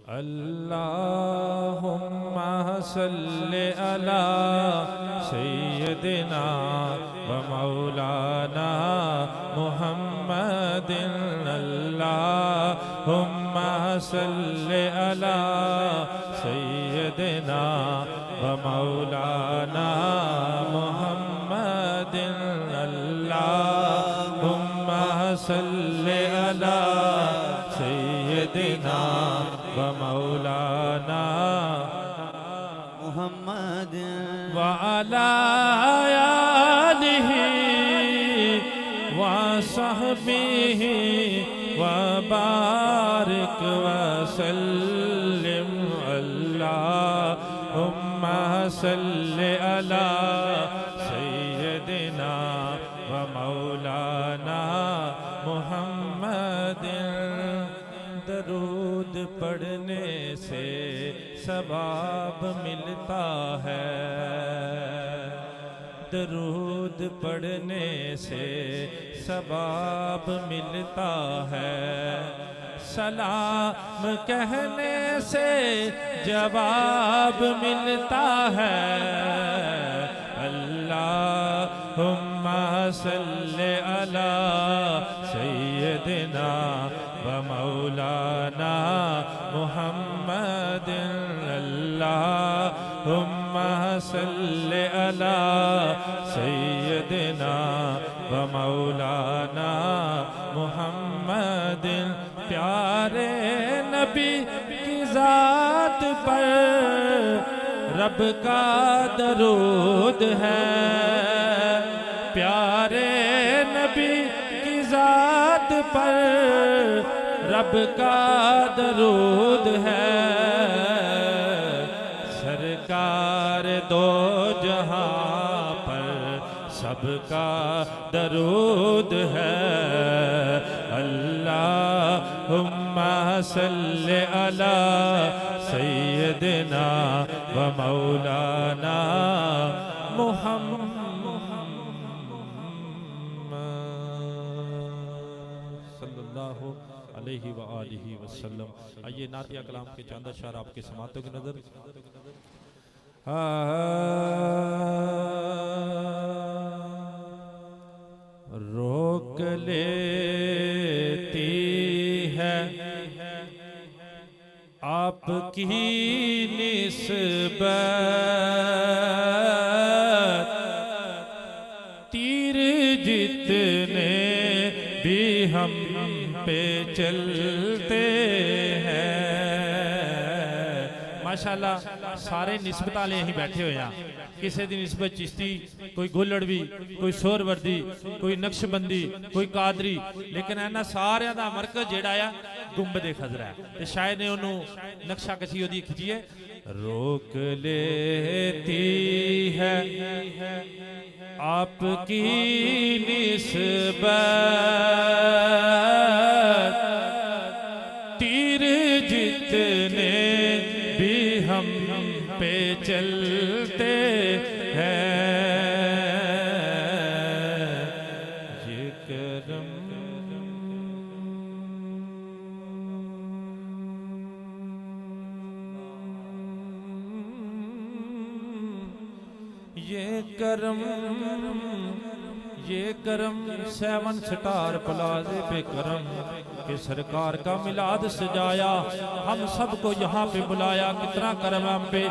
अल्लाहुम्मा सल्लि अला सय्यदिना व मौलाना मुहम्मदिन। अल्लाहुम्मा सल्लि अला सय्यदिना व मौलाना मुहम्मदिन। अल्लाहुम्मा सल्लि अला सय्यदिना व मौलाना मुहम्मद व अला आलिहि व सहबिहि व बारिक व सल्लिम। अल्लाहुम्मा सल्लि अला सय्यदिना व मौलाना मुहम्मदिन। दरूद पढ़ने से सवाब मिलता है, दरूद पढ़ने से सवाब मिलता है, सलाम कहने से जवाब मिलता है। अल्लाहुम्मा सल्लि अला सय्यदिना व मौलाना मुहम्मदिन। अल्लाहुम्मा सल्लि अला सय्यदिना व मौलाना मुहम्मदिन। प्यारे नबी की जात पर रब का दरूद है, प्यारे नबी की जात पर रब का दरूद है। सरकार दो जहां पर सबका दरूद है। अल्लाहुम्मा सल्लि अला सय्यदिना व मौलाना मुहम्मद सल्लल्लाहु अलैहि व आलिहि वसल्लम। आइए नातिया कलाम के चंद अशआर आपके समातों की नजर। रोक लेती है आपकी निस्बत, तीर जितने भी हम पे चलते हैं। माशाल्लाह सारे निस्बत वाले यहीं बैठे हुए हैं। किसी की निस्बत चिश्ती, कोई गोलड़वी, कोई सोहरवर्दी, कोई नक्शबंदी, कोई कादरी, लेकिन इन्हां सारियां दा मरकज जिहड़ा आ गुंबद खजरा है। तो शायद ने उन्होंने नक्शा कशी ओदी खिंचीए। रोक लेती है आपकी निस्बत, तीर जितने भी हम पे चलते हैं। ये करम ये करम 7 स्टार प्लाजे पे करम के सरकार का मिलाद सजाया, हम सबको यहाँ पे बुलाया। कितना करम हम पे।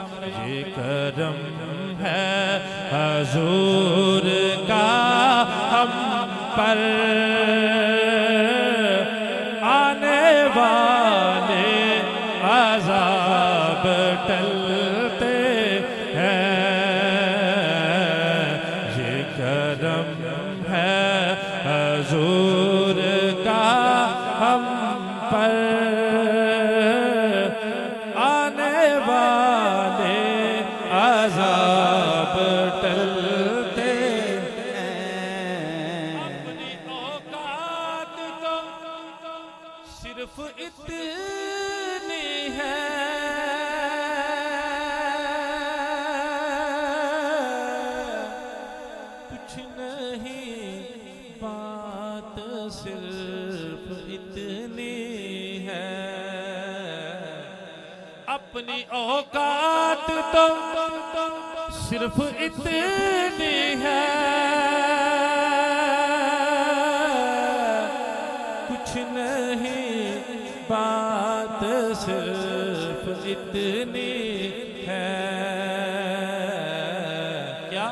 ये करम है हजूर का हम पर, आने वाले अज़ाब टलते हैं। ये करम है हजूर का हम पर, आने वाले अज़ाब टलते हैं। अपनी औकात तो सिर्फ इतनी है, कुछ नहीं बात सिर्फ इतनी है। अपनी औकात तो सिर्फ इतनी है, कुछ नहीं बात सिर्फ इतनी है। क्या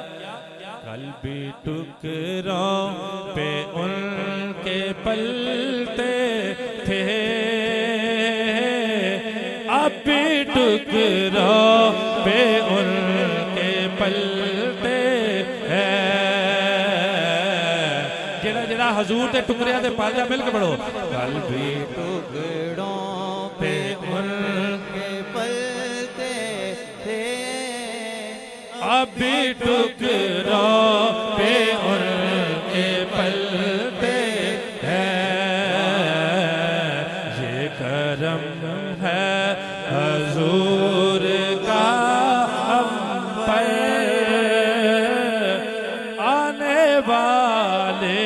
कल्बी टुकड़ों पे उनके पलते थे, अब भी टुकड़ों पे उनके पलते हैं। जेड़ा जेड़ा हजूर के टुकड़िया दे पल जा मिल के पढ़ो। कल्बी टुकड़ों पे उनके पलते थे, अब भी टुकड़ों पे उनके पलते हैं। ये करम है हजूर का हम पर, आने वाले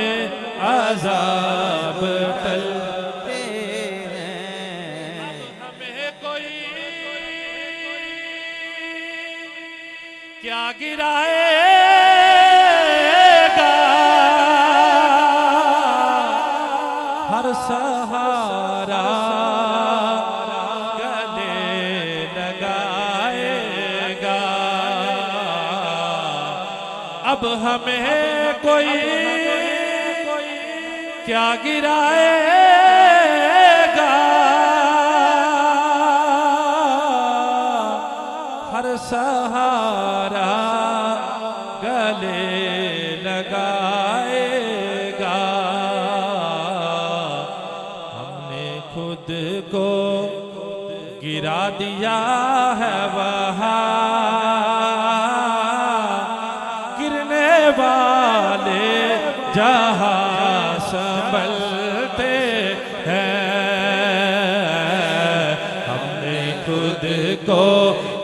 अज़ाब टलते हैं। हमें कोई क्या गिराएगा, हर सहारा गले लगाएगा। अब हमें कोई क्या गिराएगा, हर सहारा गले लगाएगा। हमने खुद को गिरा दिया है वहाँ, गिरने वाले जहाँ संभलते हैं। हमने खुद को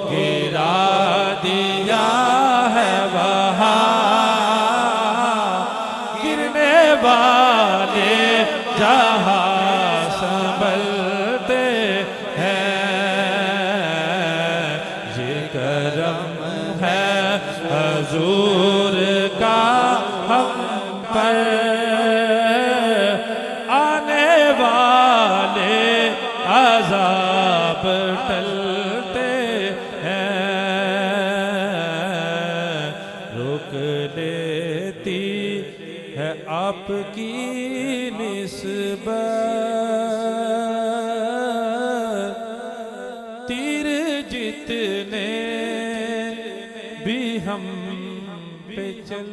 गिरा दिया है वहाँ, गिरने वाले जहाँ संभलते हैं। ये करम है हजूर का हम पर, आने वाले अज़ाब टलते हैं। रोक लेती है आपकी निस्बत, तीर जितने भी हम पे चल